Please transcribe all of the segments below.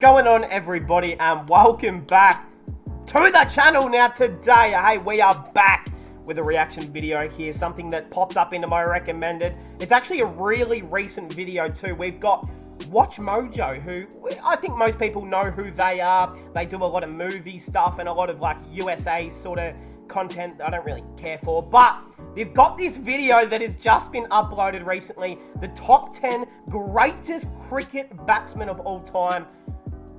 Going on, everybody, and welcome back to the channel. Now today, hey, we are back with a reaction video here, something that popped up into my recommended. It's actually a really recent video too. We've got Watch Mojo, who I think most people know who they are. They do a lot of movie stuff and a lot of like USA sort of content I don't really care for, but they've got this video that has just been uploaded recently, the top 10 greatest cricket batsmen of all time.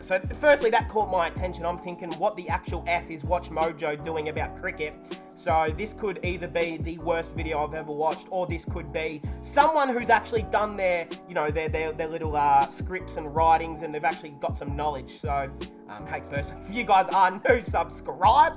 So firstly, that caught my attention. I'm thinking, what the actual F is Watch Mojo doing about cricket? So this could either be the worst video I've ever watched, or this could be someone who's actually done their, you know, their little scripts and writings, and they've actually got some knowledge. So, hey, first, if you guys are new, subscribe.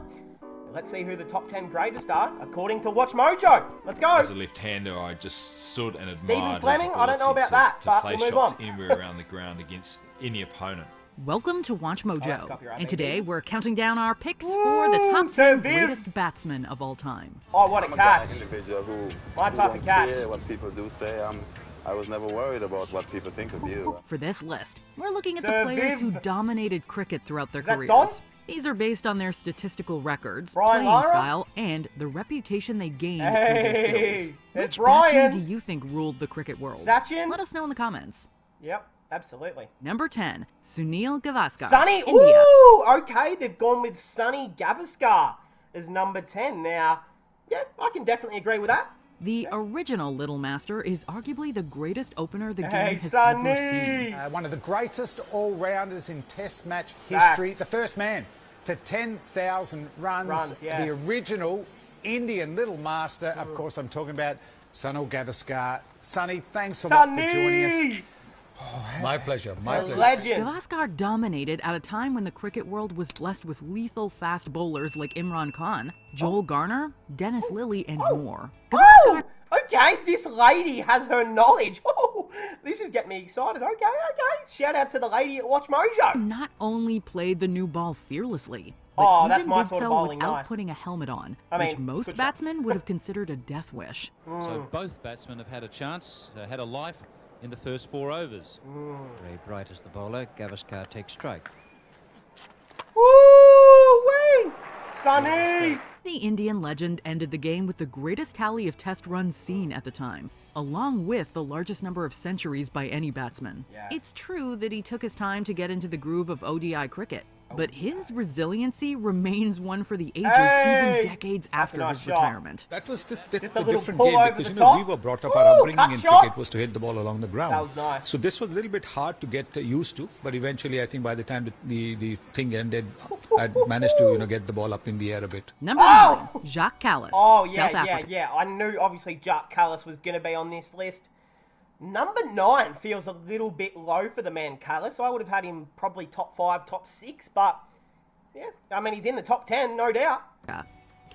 Let's see who the top 10 greatest are, according to Watch Mojo. Let's go. As a left-hander, I just stood and admired Stephen Fleming, his I don't know about ability that, to but play we'll move shots on. anywhere around the ground against any opponent. Welcome to Watch Mojo, copyright, and baby. today we're counting down our picks for the top 10 greatest batsmen of all time. Oh, what a catch. Individual who My type of catch. care what people do say. I was never worried about what people think of you. For this list, we're looking at the Sir players who Viv. dominated cricket throughout their that careers. Don? These are based on their statistical records, Brian playing Lara? style, and the reputation they gained through their Hey, skills. it's Which Brian. batsman do you think ruled the cricket world? Sachin? Let us know in the comments. Yep, absolutely. Number 10, Sunil Gavaskar, Sunny, India. ooh, okay, they've gone with Sunny Gavaskar as number 10. Now, yeah, I can definitely agree with that. The original Little Master is arguably the greatest opener the Hey, game has ever Sunny. seen. One of the greatest all-rounders in Test match Facts. history. The first man to 10,000 runs. Yeah. The original Indian Little Master. Of course, I'm talking about Sunil Gavaskar. Sonny, thanks a lot for joining us. Sunny, My pleasure. My a pleasure. legend. Gavaskar dominated at a time when the cricket world was blessed with lethal fast bowlers like Imran Khan, Joel Garner, Dennis Lilly, and more. Oh, okay, this lady has her knowledge. Oh, this is getting me excited. Okay. Shout out to the lady at Watch Mojo. Not only played the new ball fearlessly, Oh, but that's even my did sort of so bowling, without nice. putting a helmet on, I which mean, most good shot. batsmen would have considered a death wish. So both batsmen have had a chance, had a life in the first 4 overs. Very bright as the bowler. Gavaskar takes strike. Woo-wee! Sunny! The Indian legend ended the game with the greatest tally of test runs seen at the time, along with the largest number of centuries by any batsman. Yeah. It's true that he took his time to get into the groove of ODI cricket, but his resiliency remains one for the ages, Hey! even decades That's a after nice his shot. retirement. That was Just the a little different pull game over because the you know we top. were brought up, Ooh, our upbringing cut in shot. cricket was to hit the ball along the ground. That was nice. So this was a little bit hard to get used to, but eventually I think by the time the thing ended, I'd managed to get the ball up in the air a bit. Number Oh! 9, Jacques Kallis, Oh, South yeah. Africa. I knew, obviously, Jacques Kallis was going to be on this list. Number 9 feels a little bit low for the man Kallis. I would have had him probably top 5, top 6, but, yeah, I mean, he's in the top 10, no doubt.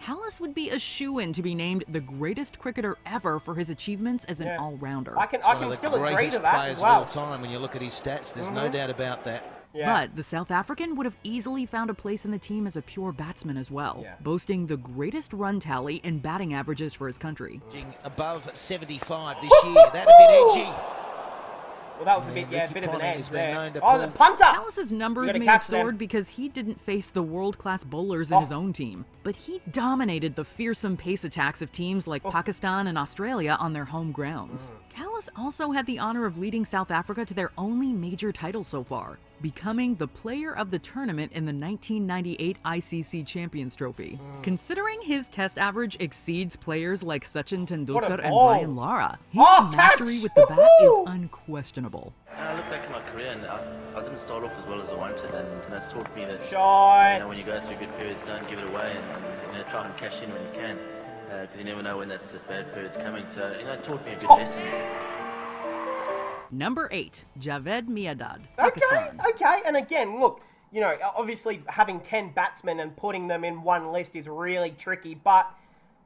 Kallis would be a shoo-in to be named the greatest cricketer ever for his achievements as an Yeah. all-rounder. I can One of the still agree to greatest that players as well. of all time. When you look at his stats, there's no doubt about that. Yeah. But the South African would have easily found a place in the team as a pure batsman as well, Yeah. boasting the greatest run tally and batting averages for his country. Above 75 this year. That'd have been edgy. Well, that was a bit, Ricky a bit of an Ponting edge has been there. known to Oh, the pull- punter! Kallis's numbers gotta may have catch them. soared because he didn't face the world-class bowlers in his own team, but he dominated the fearsome pace attacks of teams like Pakistan and Australia on their home grounds. Kallis also had the honor of leading South Africa to their only major title so far, becoming the player of the tournament in the 1998 ICC Champions Trophy. Considering his test average exceeds players like Sachin Tendulkar and ball. Brian Lara, his Oh, mastery catch! with the bat is Woohoo! When unquestionable. I look back at my career, and I didn't start off as well as I wanted, and that's taught me that Shot! when you go through good periods, don't give it away, and try and cash in when you can, because you never know when that bad period's coming. So it taught me a good lesson. Number 8, Javed Miandad, Okay, Pakistan. okay. And again, look, obviously having 10 batsmen and putting them in one list is really tricky, but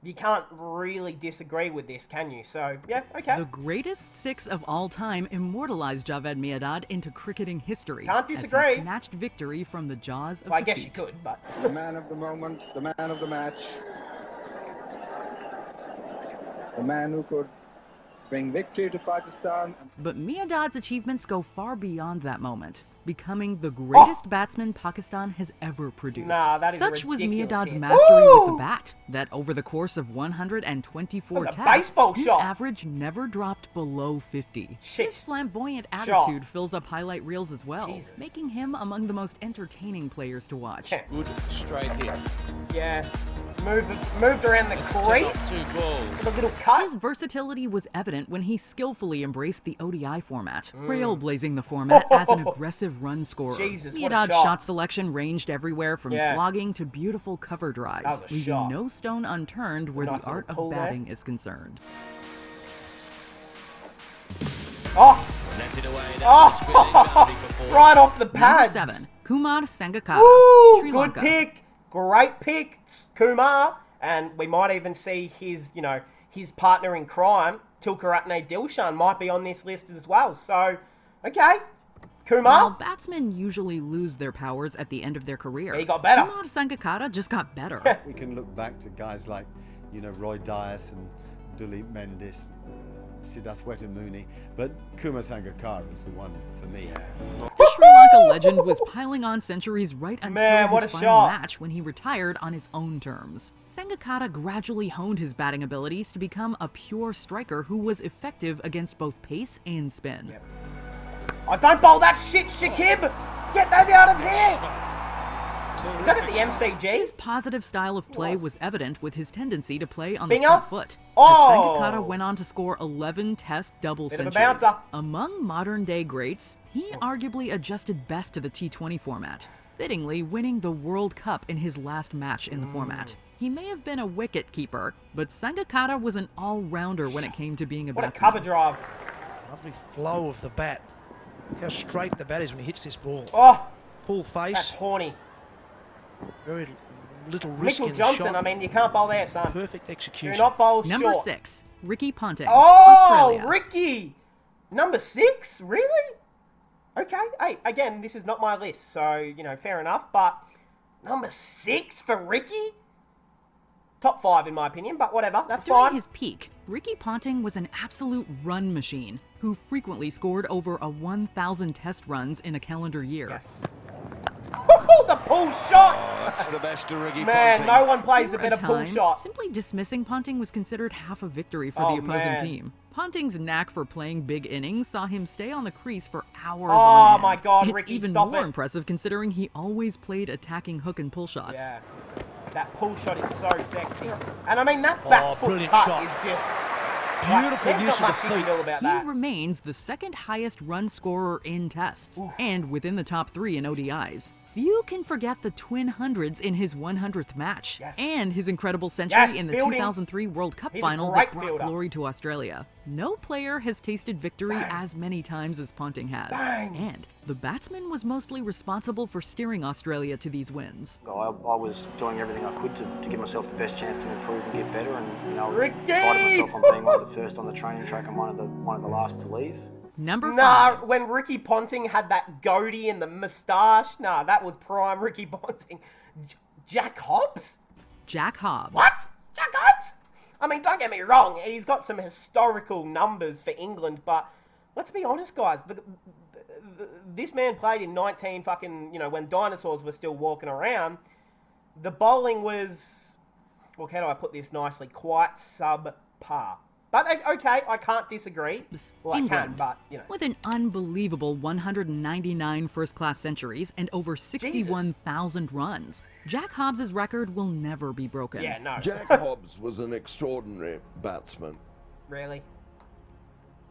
you can't really disagree with this, can you? So, yeah, okay. The greatest 6 of all time immortalized Javed Miandad into cricketing history. Can't as disagree. he snatched victory from the jaws of Well, I guess you defeat. could, but... The man of the moment, the man of the match, the man who could bring victory to Pakistan. But Miadad's achievements go far beyond that moment, becoming the greatest batsman Pakistan has ever produced. Nah, that is Such was ridiculous Miadad's here. mastery with the Woo! bat that over the course of 124 That was a tests, baseball his shot. average never dropped below 50. Shit. His flamboyant Shot. attitude fills up highlight reels as well, Jesus. making him among the most entertaining players to watch. Good straight hit. Yeah. Moved around the crease. Two balls. With a little cut. His versatility was evident when he skillfully embraced the ODI format, Mm. railblazing the format as an aggressive run scorer. Jesus, what a Miadad's shot. shot selection ranged everywhere from Yeah. slogging to beautiful cover drives, That was a leaving shot. no stone unturned where Nice the art little pull of there. batting is concerned. Oh! That's it away. Oh! Right off the Number pads. 7, Kumar Sangakkara, Ooh, Sri good Lanka. pick. Great pick, Kumar. And we might even see his, his partner in crime, Tilkaratne Dilshan, might be on this list as well. So, okay. While Kumar. batsmen usually lose their powers at the end of their career, He got better. Kumar Sangakkara just got better. We can look back to guys like, Roy Dias and Duleep Mendis, Siddharth Wetamoony, but Kumar Sangakkara is the one for me. The Sri Lanka legend was piling on centuries right until Man, what his a final shot. match when he retired on his own terms. Sangakkara gradually honed his batting abilities to become a pure striker who was effective against both pace and spin. Yep. Oh, don't bowl that shit, Shakib! Get that out of here! Is that at the MCG? His positive style of play was evident with his tendency to play on Bingo? the front foot. Oh! As Sangakkara went on to score 11 test double Bit of a centuries. bouncer. Among modern-day greats, he arguably adjusted best to the T20 format, fittingly winning the World Cup in his last match in the format. He may have been a wicket keeper, but Sangakkara was an all-rounder when it came to being a What a batsman. cover drive. Lovely flow of the bat. Look how straight the bat is when he hits this ball. Oh, Full face. that's horny. Very little risk Mitchell in the Johnson, shot. I mean, you can't bowl there, son. Perfect Do execution. not bowl Number short. 6, Ricky Ponting, Oh, Australia. Ricky! Number 6? Really? Okay. Hey, again, this is not my list, so, fair enough. But number 6 for Ricky? Top 5 in my opinion, but whatever. That's During fine. his peak, Ricky Ponting was an absolute run machine who frequently scored over 1,000 test runs in a calendar year. Yes. Oh, the pull shot! That's the best of Ricky Man, Ponting. no one plays a For better pull time, shot. Simply dismissing Ponting was considered half a victory for Oh, the opposing man. team. Ponting's knack for playing big innings saw him stay on the crease for hours Oh, on end. my God, It's Ricky, even stop more it. impressive considering he always played attacking hook and pull shots. Yeah. That pull shot is so sexy. And I mean, that back foot brilliant cut shot. is just... Beautiful there's use not of much the you feet. can do about He that. remains the second highest run scorer in tests and within the top 3 in ODIs. Few can forget the twin hundreds in his 100th match Yes. and his incredible century Yes, in the fielding. 2003 World Cup He's a final great that brought fielder. glory to Australia. No player has tasted victory Bang. as many times as Ponting has. Bang. And the batsman was mostly responsible for steering Australia to these wins. I was doing everything I could to give myself the best chance to improve and get better, and Ricky! prided myself on being one of the first on the training track and one of the last to leave. Number 5. Nah, when Ricky Ponting had that goatee and the moustache, nah, that was prime Ricky Ponting. Jack Hobbs? Jack Hobbs. What? Jack Hobbs? I mean, don't get me wrong, he's got some historical numbers for England, but let's be honest, guys. This man played in 19 fucking, when dinosaurs were still walking around. The bowling was, well, how do I put this nicely? Quite subpar. But, okay, I can't disagree. Well, England, I can, but, with an unbelievable 199 first-class centuries and over 61,000 runs, Jack Hobbs' record will never be broken. Yeah, no. Jack Hobbs was an extraordinary batsman. Really?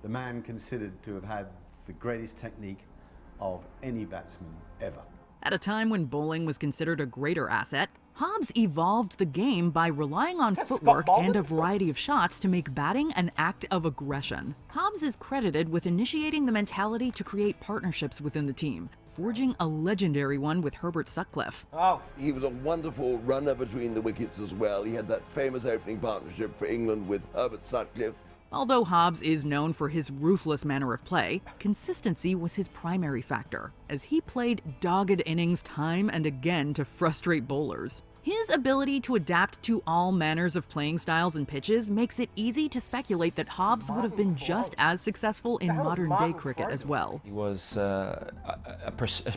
The man considered to have had the greatest technique of any batsman ever. At a time when bowling was considered a greater asset, Hobbs evolved the game by relying on that Scott footwork Baldwin? and a variety of shots to make batting an act of aggression. Hobbs is credited with initiating the mentality to create partnerships within the team, forging a legendary one with Herbert Sutcliffe. Oh. He was a wonderful runner between the wickets as well. He had that famous opening partnership for England with Herbert Sutcliffe. Although Hobbs is known for his ruthless manner of play, consistency was his primary factor, as he played dogged innings time and again to frustrate bowlers. His ability to adapt to all manners of playing styles and pitches makes it easy to speculate that Hobbs would have been just as successful in modern-day cricket as well. He was a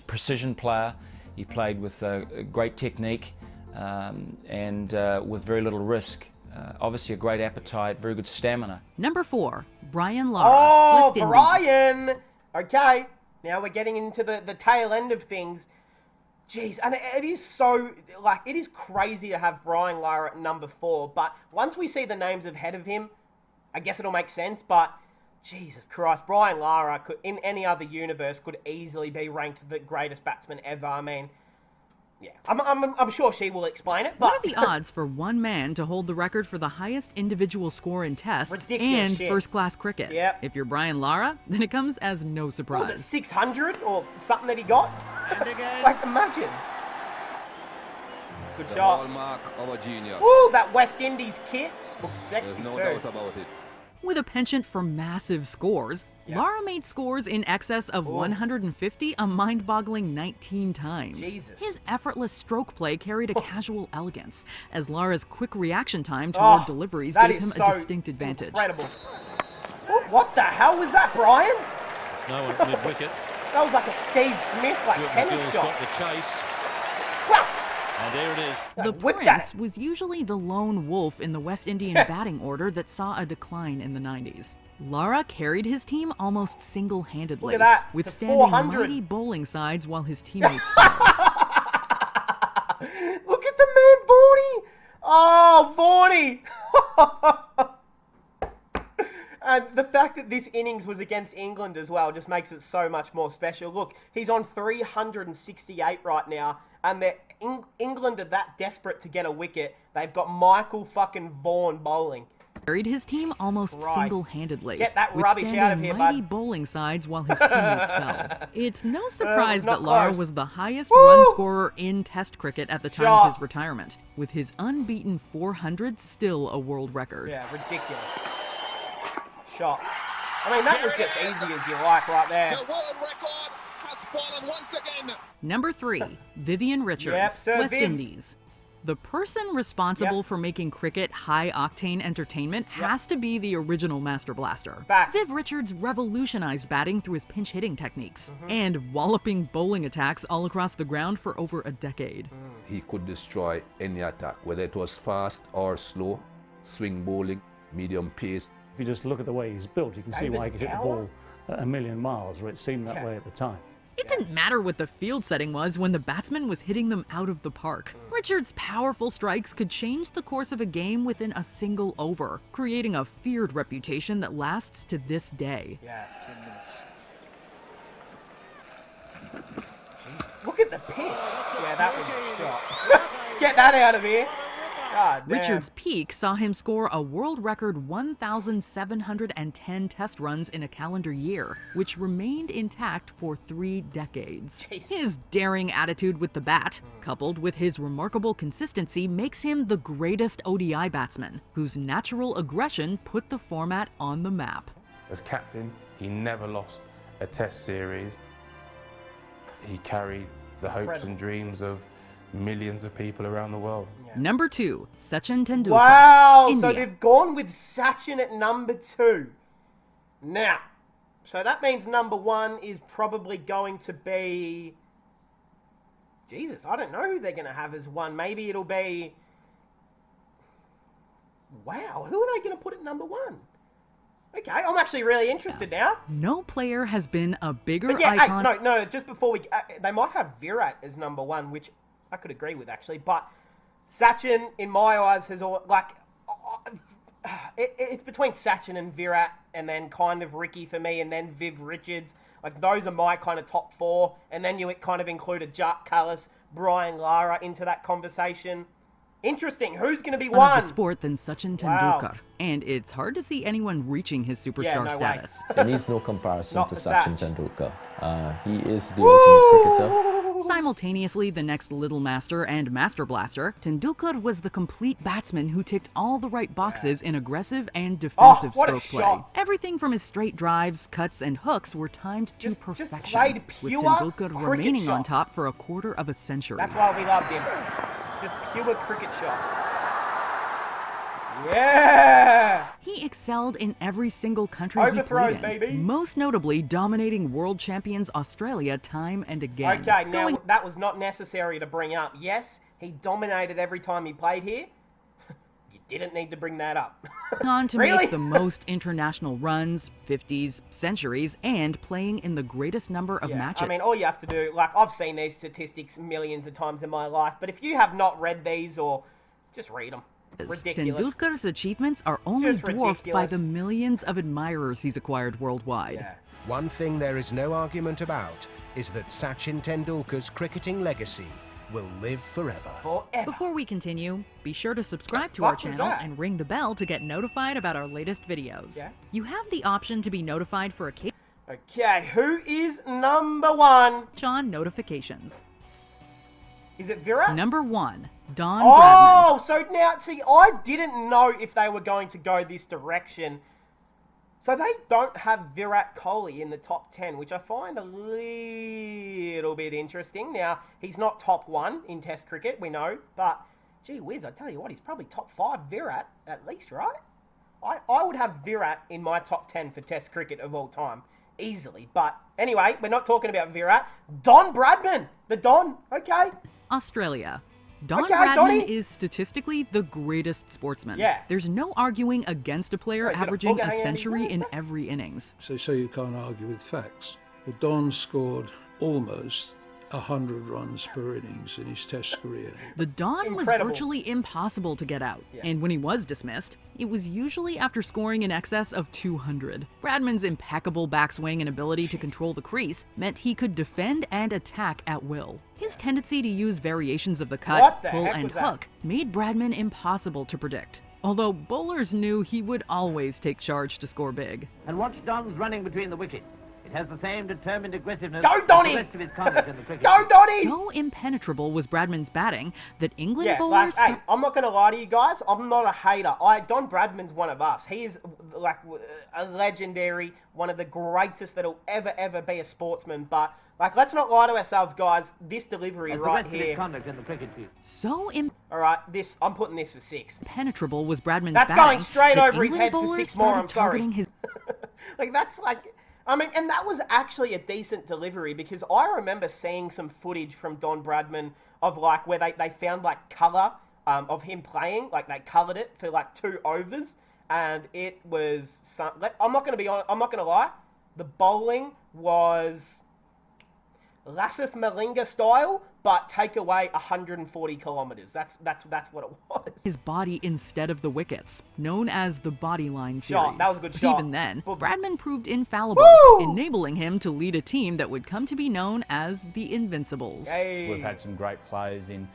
precision player. He played with great technique and with very little risk. Obviously a great appetite, very good stamina. Number 4, Brian Lara, Oh, West Indies. Brian! Okay, now we're getting into the tail end of things. Jeez, and it is so, like, it is crazy to have Brian Lara at number 4, but once we see the names ahead of him, I guess it'll make sense, but Jesus Christ, Brian Lara could, in any other universe, could easily be ranked the greatest batsman ever. I mean, yeah, I'm sure she will explain it, but... What are the odds for one man to hold the record for the highest individual score in tests Ridiculous and shit. first-class cricket? Yep. If you're Brian Lara, then it comes as no surprise. What was it, 600 or something that he got? Like, imagine. Good shot. Hallmark of a genius. Ooh, that West Indies kit looks sexy There's no too. doubt about it. With a penchant for massive scores, Lara made scores in excess of 150 a mind-boggling 19 times. Jesus. His effortless stroke play carried a casual elegance, as Lara's quick reaction time toward deliveries that gave is him so a distinct advantage. Incredible. Oh, what the hell was that, Brian? It's no one mid-wicket. That was like a Steve Smith, like, tennis McGill's shot. got the chase. Wow. And there it is. The Prince was usually the lone wolf in the West Indian batting order that saw a decline in the 90s. Lara carried his team almost single-handedly, Look at that, to withstanding 400. mighty bowling sides while his teammates failed. Look at the man, Varney. Oh, Varney. And the fact that this innings was against England as well just makes it so much more special. Look, he's on 368 right now, and England are that desperate to get a wicket. They've got Michael fucking Vaughan bowling. Carried his team almost Christ. single-handedly, Get that rubbish out of here, mighty bud. bowling sides while his teammates fell. It's no surprise not that Lara close. was the highest Woo! run scorer in Test cricket at the time Shot. of his retirement, with his unbeaten 400 still a world record. Yeah, ridiculous. Shot. I mean, that was just easy as you like right there. The world record has fallen once again. Number 3, Vivian Richards, Yep, Sir West Viv. Indies. The person responsible for making cricket high-octane entertainment has to be the original Master Blaster. Facts. Viv Richards revolutionized batting through his pinch-hitting techniques and walloping bowling attacks all across the ground for over a decade. He could destroy any attack, whether it was fast or slow, swing bowling, medium pace. If you just look at the way he's built, you can see why he could hit the ball at a million miles, or it seemed that way at the time. It didn't matter what the field setting was when the batsman was hitting them out of the park. Richards' powerful strikes could change the course of a game within a single over, creating a feared reputation that lasts to this day. Yeah. 10 minutes. Jesus. Look at the pitch. Yeah, that was a shot. Get that out of here. God damn. Richards' peak saw him score a world record 1,710 test runs in a calendar year, which remained intact for 3 decades. Jeez. His daring attitude with the bat, coupled with his remarkable consistency, makes him the greatest ODI batsman, whose natural aggression put the format on the map. As captain, he never lost a test series. He carried the hopes and dreams of millions of people around the world. Number 2, Sachin Tendulkar. Wow, India. so they've gone with Sachin at number 2. Now, so that means number 1 is probably going to be... Jesus, I don't know who they're going to have as 1. Maybe it'll be... Wow, who are they going to put at number 1? Okay, I'm actually really interested now. No player has been a bigger But yeah, icon. hey, no, just before we... they might have Virat as number 1, which I could agree with, actually. But Sachin, in my eyes, has all... Like, it's between Sachin and Virat, and then kind of Ricky for me, and then Viv Richards. Like, those are my kind of top 4. And then you kind of included Jacques Kallis, Brian Lara into that conversation. Interesting. Who's going to be one? Of the sport than Sachin Tendulkar. Wow. And it's hard to see anyone reaching his superstar no way. status. There needs no comparison Not to for Sachin Sach. Tendulkar. He is the ultimate cricketer. Simultaneously the next Little Master and Master Blaster, Tendulkar was the complete batsman who ticked all the right boxes in aggressive and defensive what a stroke play. shot. Everything from his straight drives, cuts, and hooks were timed to perfection, played with pure Tendulkar cricket remaining on shots. top for a quarter of a century. That's why we loved him. Just pure cricket shots. Yeah! He excelled in every single country he Overthrows, played in, baby. most notably dominating world champions Australia time and again. Okay, now that was not necessary to bring up. Yes, he dominated every time he played here. You didn't need to bring that up. On to Really? make the most international runs, 50s, centuries, and playing in the greatest number of matches. I mean, all you have to do, like, I've seen these statistics millions of times in my life, but if you have not read these, or just read them. Ridiculous. Tendulkar's achievements are only Just dwarfed by ridiculous. the millions of admirers he's acquired worldwide. Yeah. One thing there is no argument about is that Sachin Tendulkar's cricketing legacy will live forever. Before we continue, be sure to subscribe to our fuck was channel that? and ring the bell to get notified about our latest videos. Yeah. You have the option to be notified for Okay, who is number one? on notifications. Is it Virat? Number 1, Don Bradman. Oh, so now, see, I didn't know if they were going to go this direction. So they don't have Virat Kohli in the top 10, which I find a little bit interesting. Now, he's not top 1 in Test cricket, we know, but gee whiz, I tell you what, he's probably top 5 Virat at least, right? I would have Virat in my top 10 for Test cricket of all time, easily. But anyway, we're not talking about Virat. Don Bradman, the Don, okay. Australia. Don Okay, Bradman Donny. is statistically the greatest sportsman. Yeah. There's no arguing against a player Right, averaging get a a booger hanging century in every innings. So you can't argue with facts. Well, Don scored almost 100 runs per innings in his Test career. The Don Incredible. was virtually impossible to get out, and when he was dismissed, it was usually after scoring in excess of 200. Bradman's impeccable backswing and ability to control the crease meant he could defend and attack at will. His tendency to use variations of the What cut, the pull, heck and was that? hook made Bradman impossible to predict. Although bowlers knew he would always take charge to score big. And watch Don's running between the wickets. It has the same determined aggressiveness Go, as Donny! the rest of his conduct in the cricket. Go, Donny! So impenetrable was Bradman's batting that England Yeah, bowlers... like, hey, I'm not going to lie to you guys. I'm not a hater. Don Bradman's one of us. He is like a legendary, one of the greatest that'll ever be a sportsman. But like, let's not lie to ourselves, guys. This delivery As the right rest of his here. conduct in the cricket field. So All right, I'm putting this for 6. impenetrable was Bradman's That's batting going straight that over his England head for bowlers 6 more. I'm started sorry. targeting his Like, that's like, I mean, and that was actually a decent delivery because I remember seeing some footage from Don Bradman of like where they found like colour of him playing, like they coloured it for like 2 overs, and it was I'm not going to lie, the bowling was Lasith Malinga style, but take away 140 kilometres. That's what it was. his body instead of the wickets, known as the body line Shot. series. That was a good But shot. even then, But- Bradman proved infallible, Woo! enabling him to lead a team that would come to be known as the Invincibles. We've had some great players in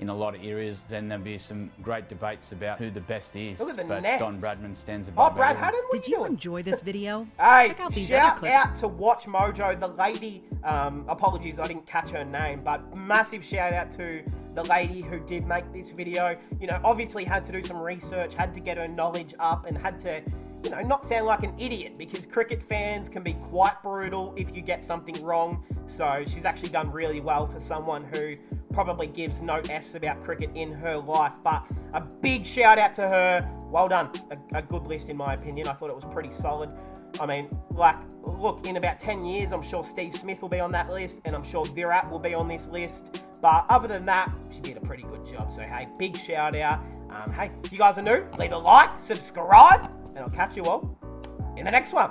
a lot of areas, and there'll be some great debates about who the best is. Look at the but nets. Don Bradman stands above. Brad everyone. Haddon, what Did you enjoy this video? Hey, Check out these other shout clips. out to Watch Mojo, the lady, apologies, I didn't catch her name, but massive shout out to the lady who did make this video. You know, obviously had to do some research, had to get her knowledge up, and had to, you know, not sound like an idiot, because cricket fans can be quite brutal if you get something wrong. So she's actually done really well for someone who probably gives no Fs about cricket in her life. But a big shout out to her. Well done. A good list in my opinion. I thought it was pretty solid. I mean, like, look, in about 10 years, I'm sure Steve Smith will be on that list, and I'm sure Virat will be on this list. But other than that, she did a pretty good job. So, hey, big shout out. Hey, if you guys are new, leave a like, subscribe, and I'll catch you all in the next one.